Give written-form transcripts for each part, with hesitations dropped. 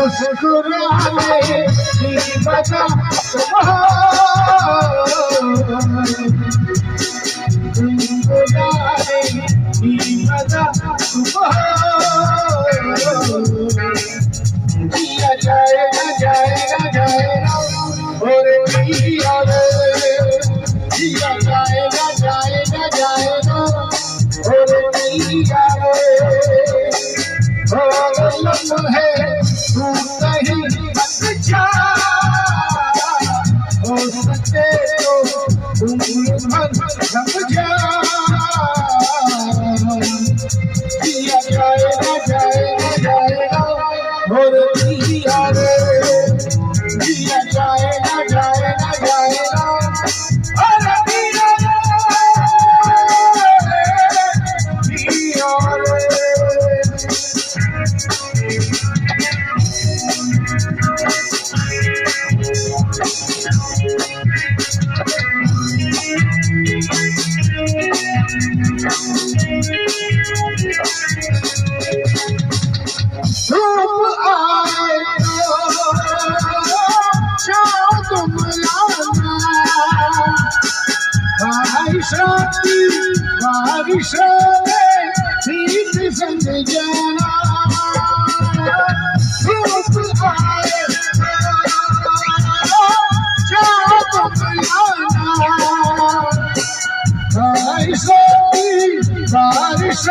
मुस्कुराने की वजह गुनगुनाने की वजह जिया जाएगा जाएगा जाएगा और जिया रे जिया जाएगा जाएगा जाएगा और जिया रे है तू कहीं मत जा हो सके तो तुम भर समझा जिया जाएगा जाएगा जाएगा और जिया रे जिया जाएगा जाएगा जाएगा और जिया रे जिया रे बारिश भीत संग जाना धूप आए चाँद बुलाना बारिश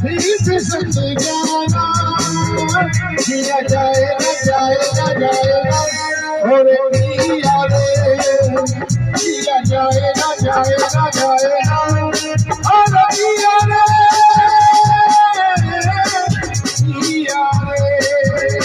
भीत संग जाना जिया जाएगा जाएगा जाएगा और जिया रे जिया जाएगा जाएगा जाएगा और जिया रे जिया रे